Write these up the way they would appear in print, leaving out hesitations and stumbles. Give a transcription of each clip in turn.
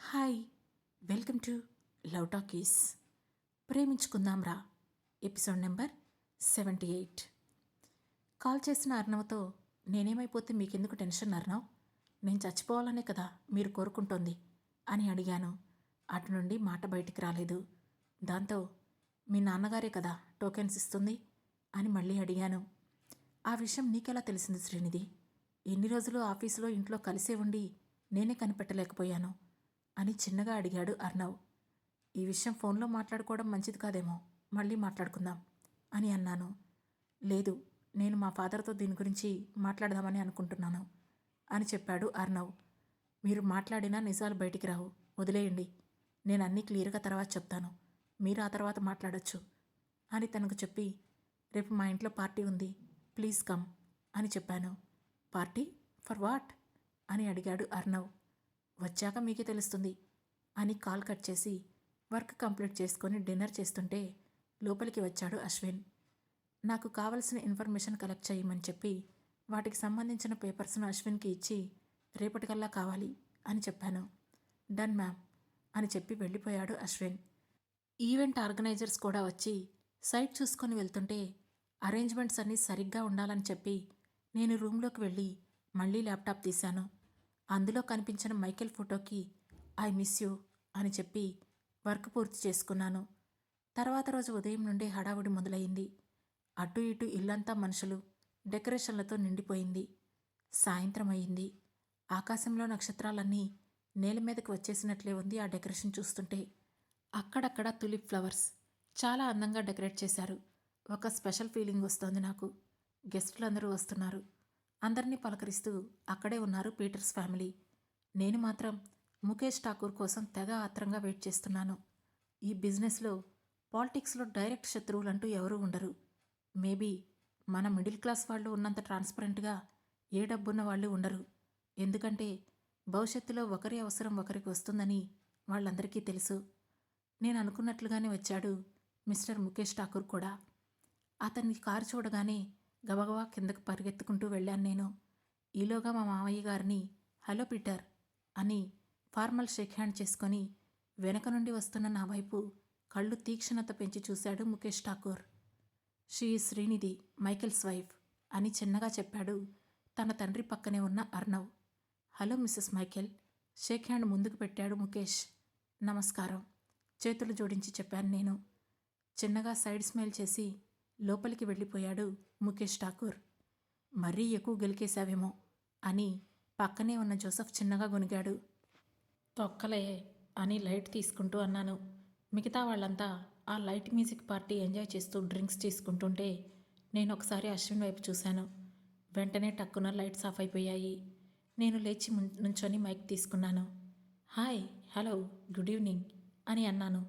Hi, welcome to Love Talkies. ప్రేమించుకుందాం రా, episode number 78. Call చేసిన అర్ణవ్తో నేనేమైపోతే మీకెందుకు టెన్షన్ అర్ణవ్, నేను చచ్చిపోవాలనే కదా మీరు కోరుకుంటోంది అని అడిగాను. అటు నుండి మాట బయటికి రాలేదు. దాంతో మీ నాన్నగారే కదా టోకెన్స్ ఇస్తుంది అని మళ్ళీ అడిగాను. ఆ విషయం నీకెలా తెలిసింది శ్రీనిధి? ఎన్ని రోజులు ఆఫీసులో ఇంట్లో కలిసే ఉండి నేనే కనిపెట్టలేకపోయాను అని చిన్నగా అడిగాడు అర్ణవ్. ఈ విషయం ఫోన్లో మాట్లాడుకోవడం మంచిది కాదేమో, మళ్ళీ మాట్లాడుకుందాం అని అన్నాను. లేదు, నేను మా ఫాదర్తో దీని గురించి మాట్లాడదామని అనుకుంటున్నాను అని చెప్పాడు అర్ణవ్. మీరు మాట్లాడినా నిజాలు బయటికి రావు, వదిలేయండి. నేను అన్నీ క్లియర్గా తర్వాత చెప్తాను, మీరు ఆ తర్వాత మాట్లాడొచ్చు అని తనకు చెప్పి, రేపు మా ఇంట్లో పార్టీ ఉంది, ప్లీజ్ కమ్ అని చెప్పాను. పార్టీ ఫర్ వాట్ అని అడిగాడు అర్ణవ్. వచ్చాక మీకే తెలుస్తుంది అని కాల్ కట్ చేసి వర్క్ కంప్లీట్ చేసుకొని డిన్నర్ చేస్తుంటే లోపలికి వచ్చాడు అశ్విన్. నాకు కావలసిన ఇన్ఫర్మేషన్ కలెక్ట్ చేయమని చెప్పి వాటికి సంబంధించిన పేపర్స్ను అశ్విన్కి ఇచ్చి రేపటికల్లా కావాలి అని చెప్పాను. డన్ మ్యామ్ అని చెప్పి వెళ్ళిపోయాడు అశ్విన్. ఈవెంట్ ఆర్గనైజర్స్ కూడా వచ్చి సైట్ చూసుకొని వెళ్తుంటే అరేంజ్మెంట్స్ అన్నీ సరిగ్గా ఉండాలని చెప్పి నేను రూమ్లోకి వెళ్ళి మళ్ళీ ల్యాప్టాప్ తీశాను. అందులో కనిపించిన మైకేల్ ఫోటోకి ఐ మిస్ యూ అని చెప్పి వర్క్ పూర్తి చేసుకున్నాను. తర్వాత రోజు ఉదయం నుండే హడావుడి మొదలైంది. అటు ఇటు ఇల్లంతా మనుషులు, డెకరేషన్లతో నిండిపోయింది. సాయంత్రం అయింది. ఆకాశంలో నక్షత్రాలన్నీ నేల మీదకి వచ్చేసినట్లే ఉంది ఆ డెకరేషన్ చూస్తుంటే. అక్కడక్కడ తులిప్ ఫ్లవర్స్ చాలా అందంగా డెకరేట్ చేశారు. ఒక స్పెషల్ ఫీలింగ్ వస్తోంది నాకు. గెస్టులందరూ వస్తున్నారు. అందరినీ పలకరిస్తూ అక్కడే ఉన్నారు పీటర్స్ ఫ్యామిలీ. నేను మాత్రం ముఖేష్ ఠాకూర్ కోసం తెగ ఆత్రంగా వెయిట్ చేస్తున్నాను. ఈ బిజినెస్లో పాలిటిక్స్లో డైరెక్ట్ శత్రువులంటూ ఎవరూ ఉండరు. మేబీ మన మిడిల్ క్లాస్ వాళ్ళు ఉన్నంత ట్రాన్స్పరెంట్గా ఏ డబ్బున్న వాళ్ళు ఉండరు. ఎందుకంటే భవిష్యత్తులో ఒకరి అవసరం ఒకరికి వస్తుందని వాళ్ళందరికీ తెలుసు. నేను అనుకున్నట్లుగానే వచ్చాడు మిస్టర్ ముఖేష్ ఠాకూర్ కూడా. అతన్ని కారు చూడగానే గబగబా కిందకు పరిగెత్తుకుంటూ వెళ్ళాను నేను. ఈలోగా మా మామయ్య గారిని హలో పీటర్ అని ఫార్మల్ షేక్ హ్యాండ్ చేసుకొని వెనక నుండి వస్తున్న నా వైపు కళ్ళు తీక్షణత పెంచి చూశాడు Mukesh Thakur. She is Srinidhi, Michael's wife అని చిన్నగా చెప్పాడు తన తండ్రి పక్కనే ఉన్న Arnav. Hello Mrs Michael, shake hand ముందుకు పెట్టాడు ముఖేష్. నమస్కారం చేతులు జోడించి చెప్పాను నేను. చిన్నగా సైడ్ స్మైల్ చేసి లోపలికి వెళ్ళిపోయాడు ముఖేష్ ఠాకూర్. మరీ ఎక్కువ గెలికేశావేమో అని పక్కనే ఉన్న జోసఫ్ చిన్నగా గొనిగాడు. తొక్కలే అని లైట్ తీసుకుంటూ అన్నాను. మిగతా వాళ్ళంతా ఆ లైట్ మ్యూజిక్ పార్టీ ఎంజాయ్ చేస్తూ డ్రింక్స్ తీసుకుంటుంటే నేను ఒకసారి అశ్విన్ వైపు చూశాను. వెంటనే టక్కున లైట్స్ ఆఫ్ అయిపోయాయి. నేను లేచి నుంచొని మైక్ తీసుకున్నాను. హాయ్, హలో, గుడ్ ఈవినింగ్ అని అన్నాను.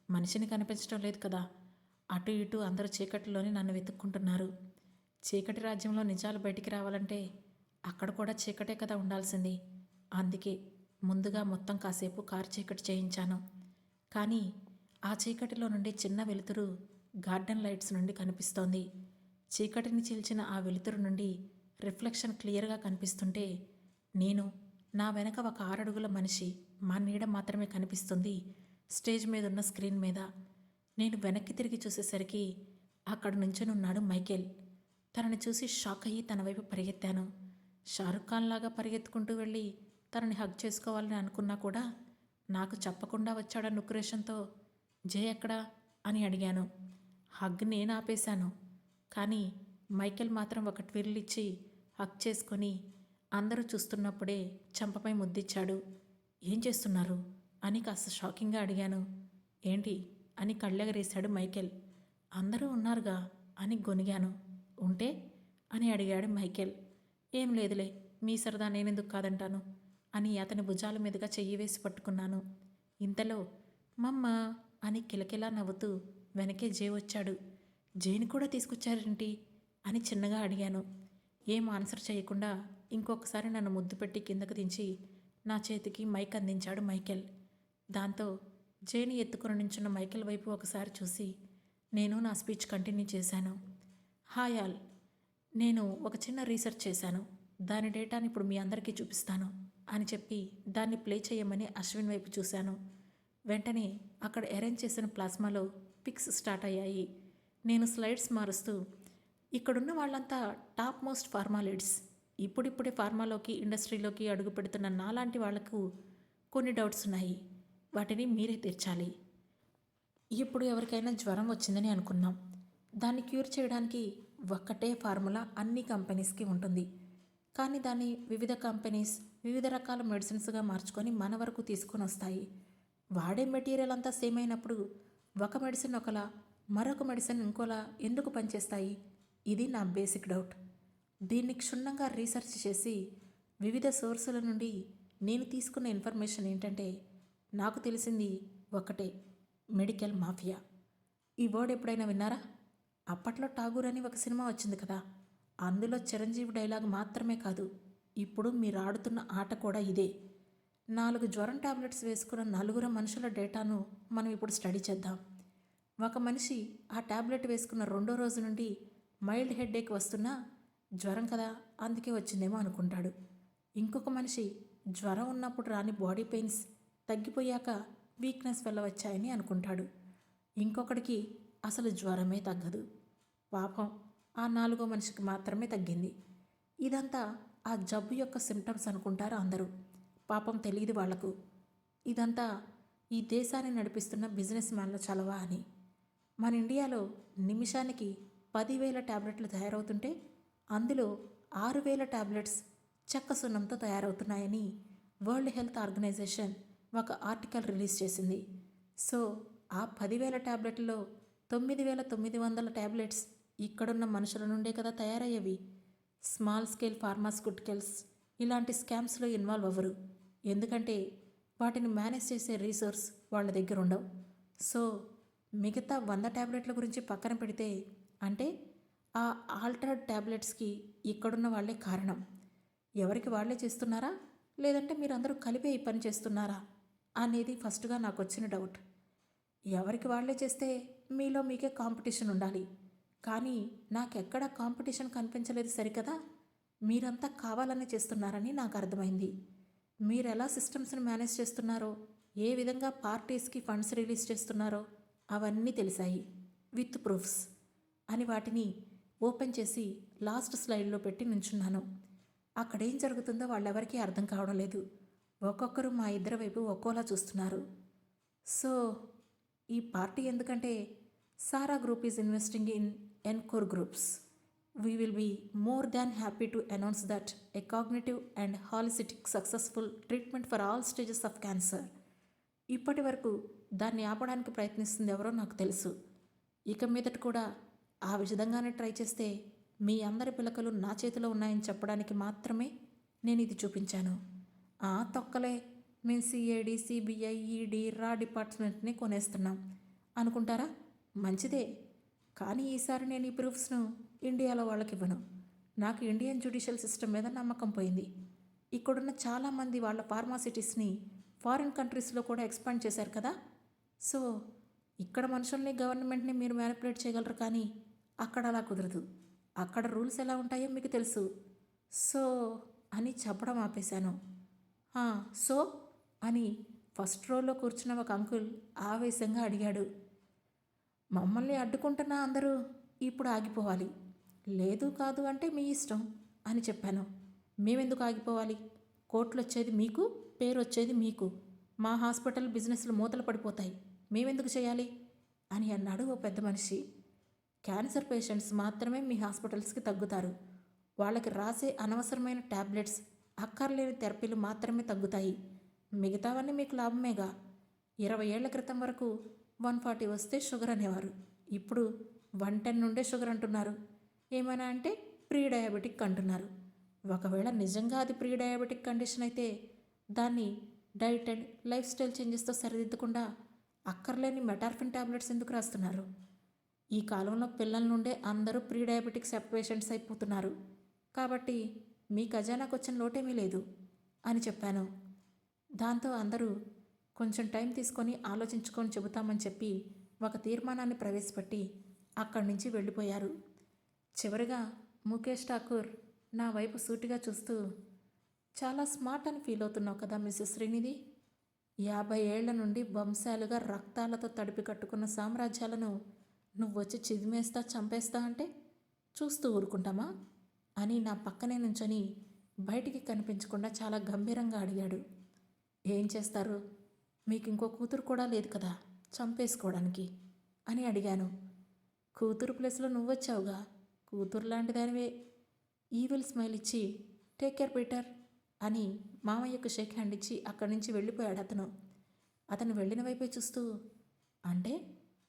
మనిషిని కనిపించడం లేదు కదా. అటు ఇటు అందరూ చీకటిలోనే నన్ను వెతుక్కుంటున్నారు. చీకటి రాజ్యంలో నిజాలు బయటికి రావాలంటే అక్కడ కూడా చీకటే కదా ఉండాల్సింది. అందుకే ముందుగా మొత్తం కాసేపు కారు చీకటి చేయించాను. కానీ ఆ చీకటిలో నుండి చిన్న వెలుతురు గార్డెన్ లైట్స్ నుండి కనిపిస్తోంది. చీకటిని చీల్చిన ఆ వెలుతురు నుండి రిఫ్లెక్షన్ క్లియర్గా కనిపిస్తుంటే నేను, నా వెనక ఒక 6 అడుగుల మనిషి మా నీడ మాత్రమే కనిపిస్తుంది స్టేజ్ మీద ఉన్న స్క్రీన్ మీద. నేను వెనక్కి తిరిగి చూసేసరికి అక్కడ నుంచొని ఉన్నాడు మైకేల్. తనని చూసి షాక్ అయ్యి తన వైపు పరిగెత్తాను. షారుఖ్ ఖాన్ లాగా పరిగెత్తుకుంటూ వెళ్ళి తనని హగ్ చేసుకోవాలని అనుకున్నా కూడా నాకు చెప్పకుండా వచ్చాడన్న ఉక్రేషన్తో జే ఎక్కడా అని అడిగాను. హగ్ నేను ఆపేశాను. కానీ మైకేల్ మాత్రం ఒక ట్విర్ల్ ఇచ్చి హగ్ చేసుకొని అందరూ చూస్తున్నప్పుడే చెంపపై ముద్దిచ్చాడు. ఏం చేస్తున్నారు అని కాస్త షాకింగ్గా అడిగాను. ఏంటి అని కళ్ళెగరేశాడు మైకేల్. అందరూ ఉన్నారుగా అని గొనిగాను. ఉంటే అని అడిగాడు మైకేల్. ఏం లేదులే, మీ సరదా నేనెందుకు కాదంటాను అని అతని భుజాల మీదుగా చెయ్యి వేసి పట్టుకున్నాను. ఇంతలో మమ్మ అని కిలకిలా నవ్వుతూ వెనకే జే వచ్చాడు. జేని కూడా తీసుకొచ్చారేంటి అని చిన్నగా అడిగాను. ఏం ఆన్సర్ చేయకుండా ఇంకొకసారి నన్ను ముద్దు పెట్టి కిందకు దించి నా చేతికి మైక్ అందించాడు మైకేల్. దాంతో జేని ఎత్తుకుని నించున్న మైకేల్ వైపు ఒకసారి చూసి నేను నా స్పీచ్ కంటిన్యూ చేశాను. హాయ్ ఆల్, నేను ఒక చిన్న రీసెర్చ్ చేశాను. దాని డేటాని ఇప్పుడు మీ అందరికీ చూపిస్తాను అని చెప్పి దాన్ని ప్లే చేయమని అశ్విన్ వైపు చూశాను. వెంటనే అక్కడ అరేంజ్ చేసిన ప్లాస్మాలో పిక్స్ స్టార్ట్ అయ్యాయి. నేను స్లైడ్స్ మారుస్తూ, ఇక్కడున్న వాళ్ళంతా టాప్ మోస్ట్ ఫార్మా లీడ్స్. ఇప్పుడిప్పుడే ఫార్మాలోకి ఇండస్ట్రీలోకి అడుగు పెడుతున్న నాలాంటి వాళ్లకు కొన్ని డౌట్స్ ఉన్నాయి. వాటిని మీరే తీర్చాలి. ఇప్పుడు ఎవరికైనా జ్వరం వచ్చిందని అనుకున్నాం. దాన్ని క్యూర్ చేయడానికి ఒక్కటే ఫార్ములా అన్ని కంపెనీస్కి ఉంటుంది. కానీ దాన్ని వివిధ కంపెనీస్ వివిధ రకాల మెడిసిన్స్గా మార్చుకొని మన వరకు తీసుకొని వస్తాయి. వాడే మెటీరియల్ అంతా సేమ్ అయినప్పుడు ఒక మెడిసిన్ ఒకలా మరొక మెడిసిన్ ఇంకోలా ఎందుకు పనిచేస్తాయి? ఇది నా బేసిక్ డౌట్. దీన్ని క్షుణ్ణంగా రీసెర్చ్ చేసి వివిధ సోర్సుల నుండి నేను తీసుకున్న ఇన్ఫర్మేషన్ ఏంటంటే, నాకు తెలిసింది ఒకటే, మెడికల్ మాఫియా. ఈ వర్డ్ ఎప్పుడైనా విన్నారా? అప్పట్లో ఠాగూర్ అని ఒక సినిమా వచ్చింది కదా, అందులో చిరంజీవి డైలాగ్ మాత్రమే కాదు, ఇప్పుడు మీరు ఆడుతున్న ఆట కూడా ఇదే. 4 జ్వరం టాబ్లెట్స్ వేసుకున్న 4 మనుషుల డేటాను మనం ఇప్పుడు స్టడీ చేద్దాం. ఒక మనిషి ఆ టాబ్లెట్ వేసుకున్న 2వ రోజు నుండి మైల్డ్ హెడ్ఏక్ వస్తున్నా జ్వరం కదా అందుకే వచ్చిందేమో అనుకుంటాడు. ఇంకొక మనిషి జ్వరం ఉన్నప్పుడు రాని బాడీ పెయిన్స్ తగ్గిపోయాక వీక్నెస్ వల్ల వచ్చాయని అనుకుంటాడు. ఇంకొకడికి అసలు జ్వరమే తగ్గదు. పాపం ఆ 4వ మనిషికి మాత్రమే తగ్గింది. ఇదంతా ఆ జబ్బు యొక్క సిమ్టమ్స్ అనుకుంటారు అందరూ. పాపం తెలియదు వాళ్లకు ఇదంతా ఈ దేశాన్ని నడిపిస్తున్న బిజినెస్ మ్యాన్ల చలవ అని. మన ఇండియాలో నిమిషానికి 10,000 టాబ్లెట్లు తయారవుతుంటే అందులో 6,000 టాబ్లెట్స్ చెక్క సున్నంతో తయారవుతున్నాయని వరల్డ్ హెల్త్ ఆర్గనైజేషన్ ఒక ఆర్టికల్ రిలీజ్ చేసింది. సో ఆ 10,000 టాబ్లెట్లలో 9,900 టాబ్లెట్స్ ఇక్కడున్న మనుషుల నుండే కదా తయారయ్యేవి. స్మాల్ స్కేల్ ఫార్మాస్యూటికల్స్ ఇలాంటి స్కామ్స్లో ఇన్వాల్వ్ అవ్వరు. ఎందుకంటే వాటిని మేనేజ్ చేసే రీసోర్స్ వాళ్ళ దగ్గర ఉండవు. సో మిగతా 100 టాబ్లెట్ల గురించి పక్కన పెడితే, అంటే ఆ ఆల్టర్డ్ టాబ్లెట్స్కి ఇక్కడున్న వాళ్ళే కారణం. ఎవరికి వాళ్ళే చేస్తున్నారా, లేదంటే మీరందరూ కలిపే ఈ పని చేస్తున్నారా అనేది ఫస్ట్గా నాకు వచ్చిన డౌట్. ఎవరికి వాళ్ళే చేస్తే మీలో మీకే కాంపిటీషన్ ఉండాలి. కానీ నాకెక్కడ కాంపిటీషన్ కనిపించలేదు సరికదా. మీరంతా కావాలని చేస్తున్నారని నాకు అర్థమైంది. మీరు ఎలా సిస్టమ్స్ని మేనేజ్ చేస్తున్నారో, ఏ విధంగా పార్టీస్కి ఫండ్స్ రిలీజ్ చేస్తున్నారో అవన్నీ తెలిసాయి విత్ ప్రూఫ్స్ అని వాటిని ఓపెన్ చేసి లాస్ట్ స్లైడ్లో పెట్టి నుంచున్నాను. అక్కడేం జరుగుతుందో వాళ్ళెవరికీ అర్థం కావడం లేదు. ఒక్కొక్కరు మా ఇద్దరి వైపు ఒక్కోలా చూస్తున్నారు. సో ఈ పార్టీ ఎందుకంటే Sara group is investing in Encore groups. We will be more than happy to announce that a cognitive and holistic successful treatment for all stages of cancer. ఇప్పటి వరకు దాన్ని ఆపడానికి ప్రయత్నిస్తుంది ఎవరో నాకు తెలుసు. ఇక మీదట కూడా ఆ విధంగానే ట్రై చేస్తే మీ అందరి పిలకలు నా చేతిలో ఉన్నాయని చెప్పడానికి మాత్రమే నేను ఇది చూపించాను. తొక్కలే, మేము సిఐడి సిబిఐ ఈడీ రా డిపార్ట్మెంట్ని కొనేస్తున్నాం అనుకుంటారా? మంచిదే, కానీ ఈసారి నేను ఈ ప్రూఫ్స్ను ఇండియాలో వాళ్ళకి ఇవ్వను. నాకు ఇండియన్ జ్యుడిషియల్ సిస్టమ్ మీద నమ్మకం పోయింది. ఇక్కడున్న చాలామంది వాళ్ళ ఫార్మాసిటీస్ని ఫారిన్ కంట్రీస్లో కూడా ఎక్స్పాండ్ చేశారు కదా. సో ఇక్కడ మనుషుల్ని గవర్నమెంట్ని మీరు మ్యానిపులేట్ చేయగలరు, కానీ అక్కడ అలా కుదరదు. అక్కడ రూల్స్ ఎలా ఉంటాయో మీకు తెలుసు. సో అని చెప్పడం ఆపేశాను. సో అని ఫస్ట్ రోలో కూర్చున్న ఒక అంకుల్ ఆవేశంగా అడిగాడు. మమ్మల్ని అడ్డుకుంటున్న అందరూ ఇప్పుడు ఆగిపోవాలి, లేదు కాదు అంటే మీ ఇష్టం అని చెప్పాను. మేమెందుకు ఆగిపోవాలి? కోట్లు వచ్చేది మీకు, పేరు వచ్చేది మీకు. మా హాస్పిటల్ బిజినెస్లు మూతలు పడిపోతాయి, మేమెందుకు చేయాలి అని అన్నాడు ఓ పెద్ద మనిషి. క్యాన్సర్ పేషెంట్స్ మాత్రమే మీ హాస్పిటల్స్కి తగ్గుతారు. వాళ్ళకి రాసే అనవసరమైన ట్యాబ్లెట్స్, అక్కర్లేని థెరపీలు మాత్రమే తగ్గుతాయి. మిగతావన్నీ మీకు లాభమేగా. 20 ఏళ్ల క్రితం వరకు 140 వస్తే షుగర్ అనేవారు, ఇప్పుడు 110 నుండే షుగర్ అంటున్నారు. ఏమైనా అంటే ప్రీ డయాబెటిక్ అంటున్నారు. ఒకవేళ నిజంగా అది ప్రీ డయాబెటిక్ కండిషన్ అయితే దాన్ని డైట్ అండ్ లైఫ్ స్టైల్ చేంజెస్తో సరిదిద్దకుండా అక్కర్లేని మెటార్ఫిన్ టాబ్లెట్స్ ఎందుకు రాస్తున్నారు? ఈ కాలంలో పిల్లల నుండే అందరూ ప్రీ డయాబెటిక్స్ పేషెంట్స్ అయిపోతున్నారు. కాబట్టి మీ ఖజానాకు వచ్చిన లోటేమీ లేదు అని చెప్పాను. దాంతో అందరూ కొంచెం టైం తీసుకొని ఆలోచించుకొని చెబుతామని చెప్పి ఒక తీర్మానాన్ని ప్రవేశపెట్టి అక్కడి నుంచి వెళ్ళిపోయారు. చివరిగా ముఖేష్ ఠాకూర్ నా వైపు సూటిగా చూస్తూ, చాలా స్మార్ట్ అని ఫీల్ అవుతున్నావు కదా మిస్సెస్ శ్రీనిధి. 50 ఏళ్ల నుండి వంశాలుగా రక్తాలతో తడిపి కట్టుకున్న సామ్రాజ్యాలను నువ్వొచ్చి చిదిమేస్తా చంపేస్తా అంటే చూస్తూ ఊరుకుంటామా అని నా పక్కనే నుంచొని బయటికి కనిపించకుండా చాలా గంభీరంగా అడిగాడు. ఏం చేస్తారు? మీకు ఇంకో కూతురు కూడా లేదు కదా చంపేసుకోవడానికి అని అడిగాను. కూతురు ప్లేస్లో నువ్వొచ్చావుగా, కూతురు లాంటిదానివే. ఈవిల్ స్మైల్ ఇచ్చి టేక్ కేర్ పీటర్ అని మామయ్యకు షేక్ హ్యాండ్ ఇచ్చి అక్కడి నుంచి వెళ్ళిపోయాడు అతను. అతను వెళ్ళిన వైపే చూస్తూ, అంటే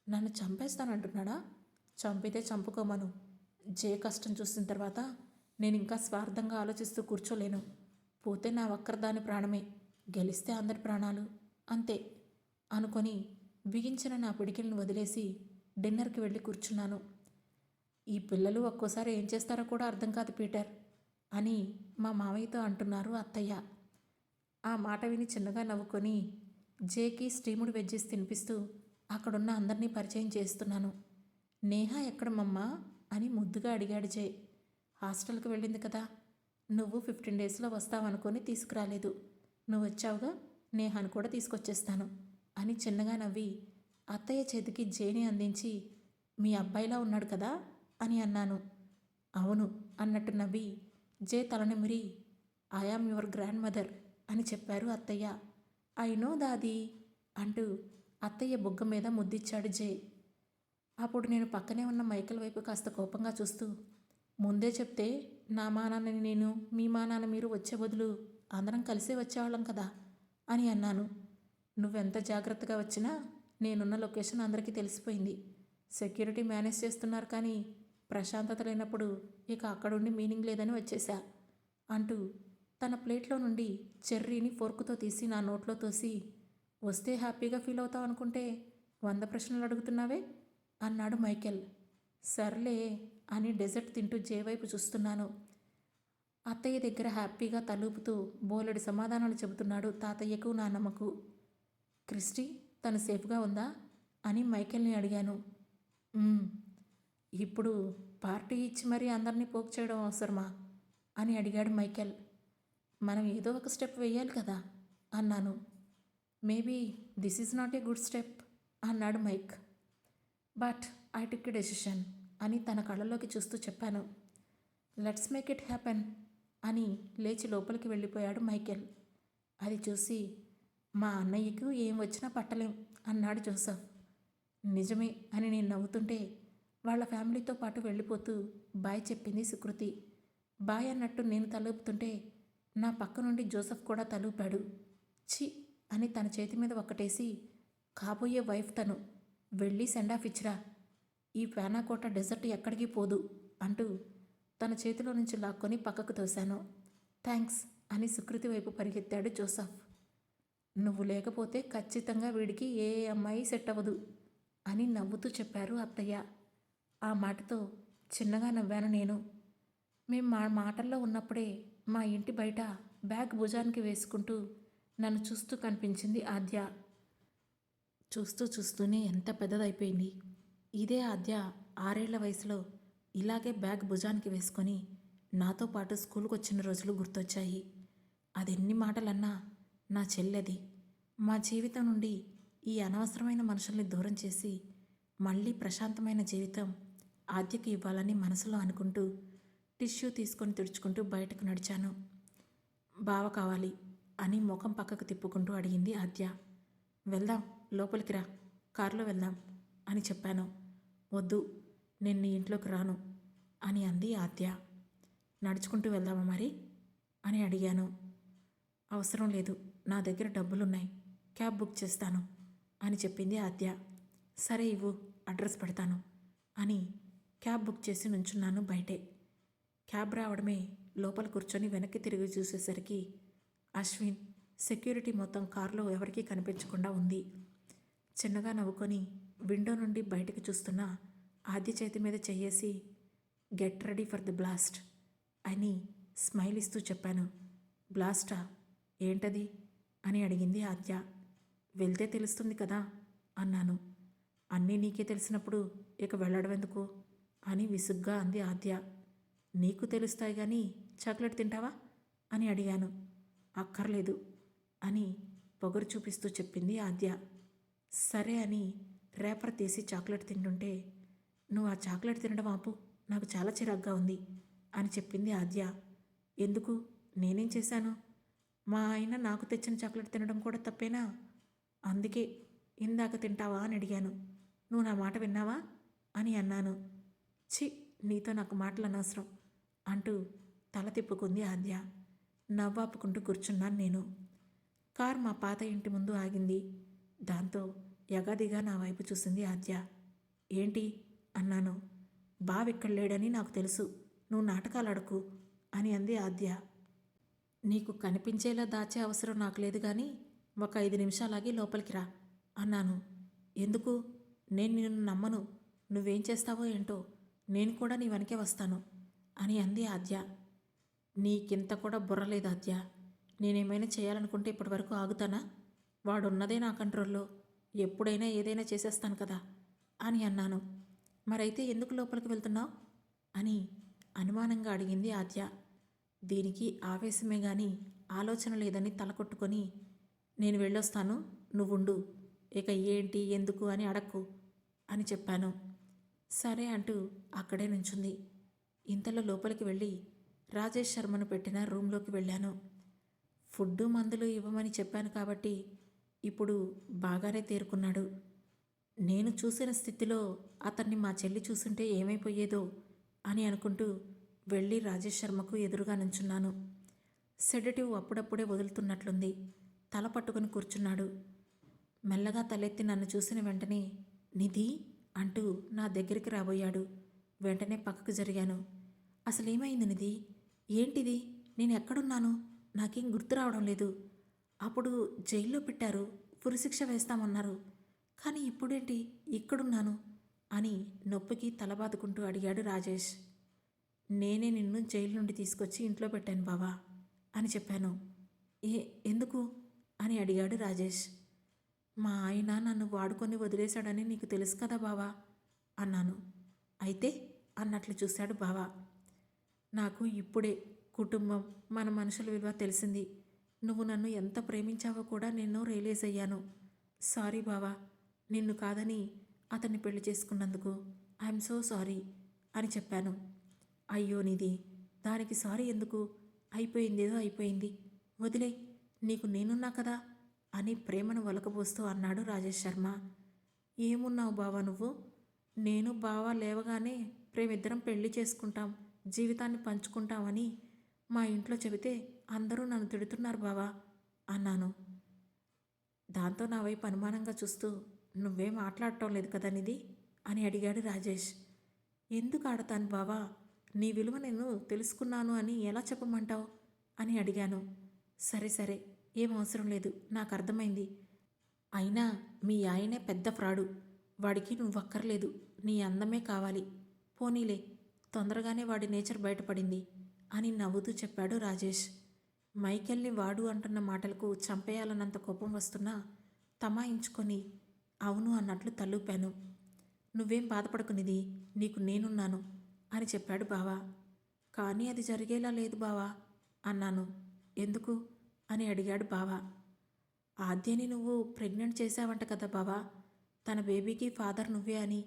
నన్ను చంపేస్తానంటున్నాడా? చంపితే చంపుకోమను. జే కష్టం చూసిన తర్వాత నేను ఇంకా స్వార్థంగా ఆలోచిస్తూ కూర్చోలేను. పోతే నా ఒక్కరిదాని ప్రాణమే, గెలిస్తే అందరి ప్రాణాలు అంతే అనుకొని బిగించిన నా పిడికిల్ని వదిలేసి డిన్నర్కి వెళ్ళి కూర్చున్నాను. ఈ పిల్లలు ఒక్కోసారి ఏం చేస్తారో కూడా అర్థం కాదు పీటర్ అని మా మామయ్యతో అంటున్నారు అత్తయ్య. ఆ మాట విని చిన్నగా నవ్వుకొని జేకి స్టీముడు వెజ్జెస్ తినిపిస్తూ అక్కడున్న అందరినీ పరిచయం చేస్తున్నాను. నేహ ఎక్కడమ్మమ్మా అని ముద్దుగా అడిగాడు జే. హాస్టల్కి వెళ్ళింది కదా, నువ్వు 15 డేస్లో వస్తావనుకొని తీసుకురాలేదు. నువ్వు వచ్చావుగా, నేహాను కూడా తీసుకొచ్చేస్తాను అని చిన్నగా నవ్వి అత్తయ్య చేతికి జేని అందించి, మీ అబ్బాయిలా ఉన్నాడు కదా అని అన్నాను. అవును అన్నట్టు నవ్వి జే తలనిమిరి I am your grandmother అని చెప్పారు అత్తయ్య. ఐ నో దాదీ అంటూ అత్తయ్య బుగ్గ మీద ముద్దిచ్చాడు జే. అప్పుడు నేను పక్కనే ఉన్న మైకేల్ వైపు కాస్త కోపంగా చూస్తూ, ముందే చెప్తే నా మానాన్నని నేను, మీ మానాన్న మీరు వచ్చే బదులు అందరం కలిసే వచ్చేవాళ్ళం కదా అని అన్నాను. నువ్వెంత జాగ్రత్తగా వచ్చినా నేనున్న లొకేషన్ అందరికీ తెలిసిపోయింది. సెక్యూరిటీ మేనేజ్ చేస్తున్నారు కానీ ప్రశాంతత లేనప్పుడు ఇక అక్కడుండి మీనింగ్ లేదని వచ్చేశా అంటూ తన ప్లేట్లో నుండి చెర్రీని ఫోర్కుతో తీసి నా నోట్లో తోసి, వస్తే హ్యాపీగా ఫీల్ అవుతావు అనుకుంటే 100 ప్రశ్నలు అడుగుతున్నావే అన్నాడు మైకేల్. సర్లే అని డెజర్ట్ తింటూ జే వైపు చూస్తున్నాను. అత్తయ్య దగ్గర హ్యాపీగా తలూపుతూ బోలెడు సమాధానాలు చెబుతున్నాడు తాతయ్యకు నాన్నమ్మకు. క్రిస్టి తను సేఫ్గా ఉందా అని మైకేల్ని అడిగాను. ఇప్పుడు పార్టీ ఇచ్చి మరీ అందరినీ పోక్ చేయడం అవసరమా అని అడిగాడు మైకేల్. మనం ఏదో ఒక స్టెప్ వేయాలి కదా అన్నాను. Maybe this is not a good step అన్నాడు Mike. But I took a decision అని తన కళ్ళలోకి చూస్తూ చెప్పాను. లెట్స్ మేక్ ఇట్ హ్యాపెన్ అని లేచి లోపలికి వెళ్ళిపోయాడు మైకేల్. అది చూసి మా అన్నయ్యకు ఏం వచ్చినా పట్టలేం అన్నాడు జోసఫ్. నిజమే అని నేను నవ్వుతుంటే వాళ్ళ ఫ్యామిలీతో పాటు వెళ్ళిపోతూ బాయ్ చెప్పింది సుకృతి. బాయ్ అన్నట్టు నేను తలూపుతుంటే నా పక్క నుండి జోసఫ్ కూడా తలూపాడు. ఛీ అని తన చేతి మీద ఒక్కటేసి, కాబోయే వైఫ్ తను, వెళ్ళి సెండాఫ్ ఇచ్చిరా, ఈ పేనాకోట డెజర్ట్ ఎక్కడికి పోదు అంటూ తన చేతిలో నుంచి లాక్కొని పక్కకు తోశాను. థ్యాంక్స్ అని సుకృతి వైపు పరిగెత్తాడు జోసఫ్. నువ్వు లేకపోతే ఖచ్చితంగా వీడికి ఏ అమ్మాయి సెట్ అవ్వదు అని నవ్వుతూ చెప్పారు అత్తయ్య. ఆ మాటతో చిన్నగా నవ్వాను నేను. మేము మా మాటల్లో ఉన్నప్పుడే మా ఇంటి బయట బ్యాగ్ భుజానికి వేసుకుంటూ నన్ను చూస్తూ కనిపించింది ఆద్య. చూస్తూనే ఎంత పెద్దదైపోయింది. ఇదే ఆద్య 6 ఏళ్ల వయసులో ఇలాగే బ్యాగ్ భుజానికి వేసుకొని నాతో పాటు స్కూల్కి వచ్చిన రోజులు గుర్తొచ్చాయి. అదెన్ని మాటలన్నా నా చెల్లెది. మా జీవితం నుండి ఈ అనవసరమైన మనుషుల్ని దూరం చేసి మళ్ళీ ప్రశాంతమైన జీవితం ఆద్యకి ఇవ్వాలని మనసులో అనుకుంటూ టిష్యూ తీసుకొని తుడుచుకుంటూ బయటకు నడిచాను. బావ కావాలి అని ముఖం పక్కకు తిప్పుకుంటూ అడిగింది ఆద్య. వెళ్దాం, లోపలికి రా, కారులో వెళ్దాం అని చెప్పాను. వద్దు, నేను నీ ఇంట్లోకి రాను అని అంది ఆద్య. నడుచుకుంటూ వెళ్దామా మరి అని అడిగాను. అవసరం లేదు, నా దగ్గర డబ్బులున్నాయి, క్యాబ్ బుక్ చేస్తాను అని చెప్పింది ఆద్య. సరే ఇవ్వు, అడ్రస్ పెడతాను అని క్యాబ్ బుక్ చేసి నుంచున్నాను బయటే. క్యాబ్ రావడమే లోపల కూర్చొని వెనక్కి తిరిగి చూసేసరికి అశ్విన్, సెక్యూరిటీ మొత్తం కారులో ఎవరికీ కనిపించకుండా ఉంది. చిన్నగా నవ్వుకొని విండో నుండి బయటకు చూస్తున్న ఆద్య చేతి మీద చెయ్యేసి get ready for the blast అని స్మైల్ ఇస్తూ చెప్పాను. బ్లాస్టా? ఏంటది అని అడిగింది ఆద్య. వెళ్తే తెలుస్తుంది కదా అన్నాను. అన్నీ నీకే తెలిసినప్పుడు ఇక వెళ్ళడం ఎందుకు అని విసుగ్గా అంది ఆద్య. నీకు తెలుస్తాయి కానీ చాక్లెట్ తింటావా అని అడిగాను. అక్కర్లేదు అని పొగరు చూపిస్తూ చెప్పింది ఆద్య. సరే అని రేపర్ తీసి చాక్లెట్ తింటుంటే, నువ్వు ఆ చాక్లెట్ తినడం ఆపు, నాకు చాలా చిరాగ్గా ఉంది అని చెప్పింది ఆద్య. ఎందుకు? నేనేం చేశాను? మా ఆయన నాకు తెచ్చిన చాక్లెట్ తినడం కూడా తప్పేనా? అందుకే ఇందాక తింటావా అని అడిగాను. నువ్వు నా మాట విన్నావా అని అన్నాను. ఛీ, నీతో నాకు మాటలు అనవసరం అంటూ తల తిప్పుకుంది ఆద్య. నవ్వాపుకుంటూ కూర్చున్నాను నేను. కార్ మా పాత ఇంటి ముందు ఆగింది. దాంతో యగాదిగా నా వైపు చూసింది ఆద్య. ఏంటి అన్నాను. బావిక్కడ లేడని నాకు తెలుసు, నువ్వు నాటకాలు ఆడకు అని అంది ఆద్య. నీకు కనిపించేలా దాచే అవసరం నాకు లేదు కానీ ఒక 5 నిమిషాలాగి లోపలికి రా అన్నాను. ఎందుకు? నేను నిన్ను నమ్మను, నువ్వేం చేస్తావో ఏంటో, నేను కూడా నీ వెనకే వస్తాను అని అంది ఆద్య. నీకింత కూడా బుర్రలేదు ఆద్య. నేనేమైనా చేయాలనుకుంటే ఇప్పటివరకు ఆగుతానా? వాడున్నదే నా కంట్రోల్లో, ఎప్పుడైనా ఏదైనా చేసేస్తాను కదా అని అన్నాను. మరైతే ఎందుకు లోపలికి వెళ్తున్నావు అని అనుమానంగా అడిగింది ఆద్య. దీనికి ఆవేశమే గాని ఆలోచన లేదని తల కొట్టుకొని, నేను వెళ్ళొస్తాను, నువ్వుండు, ఇక ఏంటి ఎందుకు అని అడక్కు అని చెప్పాను. సరే అంటూ అక్కడే నుంచుంది. ఇంతలో లోపలికి వెళ్ళి రాజేష్ శర్మను పెట్టిన రూంలోకి వెళ్ళాను. ఫుడ్డు మందులు ఇవ్వమని చెప్పాను కాబట్టి ఇప్పుడు బాగానే తేరుకున్నాడు. నేను చూసిన స్థితిలో అతన్ని మా చెల్లి చూసుంటే ఏమైపోయేదో అని అనుకుంటూ వెళ్ళి రాజేష్ శర్మకు ఎదురుగా నుంచున్నాను. సెడటివ్ అప్పుడప్పుడే వదులుతున్నట్లుంది. తల పట్టుకుని కూర్చున్నాడు. మెల్లగా తలెత్తి నన్ను చూసిన వెంటనే నిధి అంటూ నా దగ్గరికి రాబోయాడు. వెంటనే పక్కకు జరిగాను. అసలేమైంది నిధి? ఏంటిది? నేను ఎక్కడున్నాను? నాకేం గుర్తు రావడం లేదు. అప్పుడు జైల్లో పెట్టారు, ఉరిశిక్ష వేస్తామన్నారు, కానీ ఇప్పుడేంటి ఇక్కడున్నాను అని నొప్పికి తలబాదుకుంటూ అడిగాడు రాజేష్. నేనే నిన్ను జైలు నుండి తీసుకొచ్చి ఇంట్లో పెట్టాను బావా అని చెప్పాను. ఎందుకు అని అడిగాడు రాజేష్. మా ఆయన నన్ను వాడుకొని వదిలేశాడని నీకు తెలుసు కదా బావా అన్నాను. అయితే అన్నట్లు చూశాడు బావా. నాకు ఇప్పుడే కుటుంబం, మన మనుషుల విలువ తెలిసింది. నువ్వు నన్ను ఎంత ప్రేమించావో కూడా నేను రియలైజ్ అయ్యాను. సారీ బావా, నిన్ను కాదని అతన్ని పెళ్లి చేసుకున్నందుకు ఐఎమ్ సో సారీ అని చెప్పాను. అయ్యో నిధి, దానికి సారీ ఎందుకు? అయిపోయిందేదో అయిపోయింది, వదిలే, నీకు నేనున్నా కదా అని ప్రేమను ఒలకబోస్తూ అన్నాడు రాజేష్ శర్మ. ఏమున్నావు బావా నువ్వు? నేను బావా లేవగానే ప్రేమిద్దరం పెళ్లి చేసుకుంటాం, జీవితాన్ని పంచుకుంటామని మా ఇంట్లో చెబితే అందరూ నన్ను తిడుతున్నారు బావా అన్నాను. దాంతో నా వైపు అనుమానంగా చూస్తూ, నువ్వేం మాట్లాడటం లేదు కదా నిధి అని అడిగాడు రాజేష్. ఎందుకు ఆడతాను బావా? నీ విలువ నేను తెలుసుకున్నాను అని ఎలా చెప్పమంటావు అని అడిగాను. సరే సరే, ఏం అవసరం లేదు, నాకు అర్థమైంది. అయినా మీ ఆయనే పెద్ద ఫ్రాడు, వాడికి నువ్వు అక్కర్లేదు, నీ అందమే కావాలి. పోనీలే, తొందరగానే వాడి నేచర్ బయటపడింది అని నవ్వుతూ చెప్పాడు రాజేష్. మైకేల్ని వాడు అంటున్న మాటలకు చంపేయాలన్నంత కోపం వస్తున్నా తమాయించుకొని అవును అన్నట్లు తల్లూపాను. నువ్వేం బాధపడకునిది, నీకు నేనున్నాను అని చెప్పాడు బావా. కానీ అది జరిగేలా లేదు బావా అన్నాను. ఎందుకు అని అడిగాడు బావా. ఆద్యని నువ్వు ప్రెగ్నెంట్ చేశావంట కదా బావా, తన బేబీకి ఫాదర్ నువ్వే అని,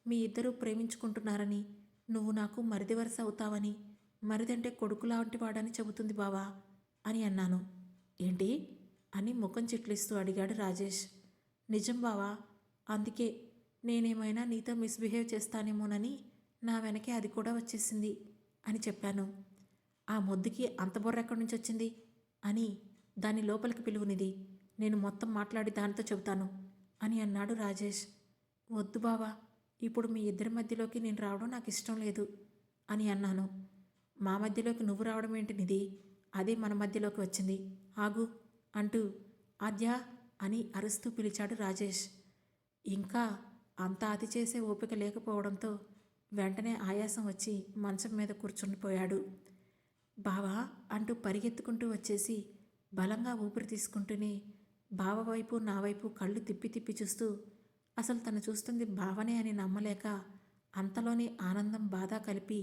మీ ఇద్దరూ ప్రేమించుకుంటున్నారని, నువ్వు నాకు మరిది వరుస అవుతావని, మరిదంటే కొడుకు లాంటి వాడని చెబుతుంది బావా అని అన్నాను. ఏంటి అని ముఖం చిట్లిస్తూ అడిగాడు రాజేష్. నిజం బావా, అందుకే నేనేమైనా నీతో మిస్బిహేవ్ చేస్తానేమోనని నా వెనకే అది కూడా వచ్చేసింది అని చెప్పాను. ఆ మొద్దుకి అంత బుర్ర ఎక్కడి నుంచి వచ్చింది అని దాన్ని లోపలికి పిలువునిది, నేను మొత్తం మాట్లాడి దానితో చెబుతాను అని అన్నాడు రాజేష్. వద్దు బావా, ఇప్పుడు మీ ఇద్దరి మధ్యలోకి నేను రావడం నాకు ఇష్టం లేదు అని అన్నాను. మా మధ్యలోకి నువ్వు రావడం ఏంటి నిధి, అదే మన మధ్యలోకి వచ్చింది, ఆగు అంటూ ఆద్యా అని అరుస్తూ పిలిచాడు రాజేష్. ఇంకా అంత అతి చేసే ఓపిక లేకపోవడంతో వెంటనే ఆయాసం వచ్చి మంచం మీద కూర్చుండిపోయాడు. బావా అంటూ పరిగెత్తుకుంటూ వచ్చేసి బలంగా ఊపిరి తీసుకుంటూనే బావ వైపు నా వైపు కళ్ళు తిప్పి తిప్పి చూస్తూ, అసలు తను చూస్తుంది బావనే అని నమ్మలేక అంతలోనే ఆనందం బాధ కలిపి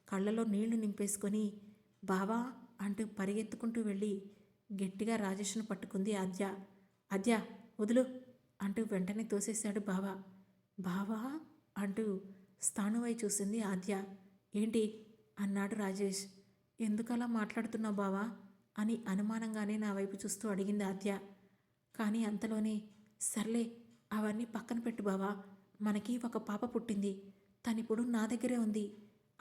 కళ్ళలో నీళ్లు నింపేసుకొని బావా అంటూ పరిగెత్తుకుంటూ వెళ్ళి గట్టిగా రాజేష్ను పట్టుకుంది ఆద్య. ఆద్య వదులు అంటూ వెంటనే తోసేశాడు బావ. బావా అంటూ స్థానువై చూసింది ఆద్య. ఏంటి అన్నాడు రాజేష్. ఎందుకలా మాట్లాడుతున్నావు బావా అని అనుమానంగానే నా వైపు చూస్తూ అడిగింది ఆద్య. కానీ అంతలోనే సర్లే అవన్నీ పక్కన పెట్టు బావా, మనకి ఒక పాప పుట్టింది, తనిప్పుడు నా దగ్గరే ఉంది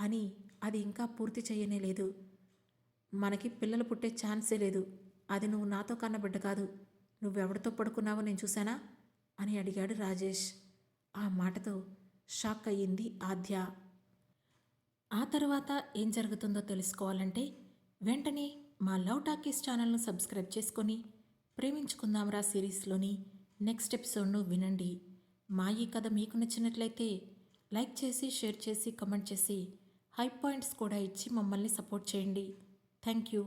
అని అది ఇంకా పూర్తి చేయనే లేదు. మనకి పిల్లలు పుట్టే ఛాన్సే లేదు. అది నువ్వు నాతో కన్న బిడ్డ కాదు. నువ్వెవరితో పడుకున్నావో నేను చూశానా అని అడిగాడు రాజేష్. ఆ మాటతో షాక్ అయ్యింది ఆద్య. ఆ తర్వాత ఏం జరుగుతుందో తెలుసుకోవాలంటే వెంటనే మా లవ్ టాకీస్ ఛానల్ను సబ్స్క్రైబ్ చేసుకొని ప్రేమించుకుందాంరా సిరీస్లోని నెక్స్ట్ ఎపిసోడ్ను వినండి. మా ఈ కథ మీకు నచ్చినట్లయితే లైక్ చేసి, షేర్ చేసి, కమెంట్ చేసి, హై పాయింట్స్ కూడా ఇచ్చి మమ్మల్ని సపోర్ట్ చేయండి. Thank you.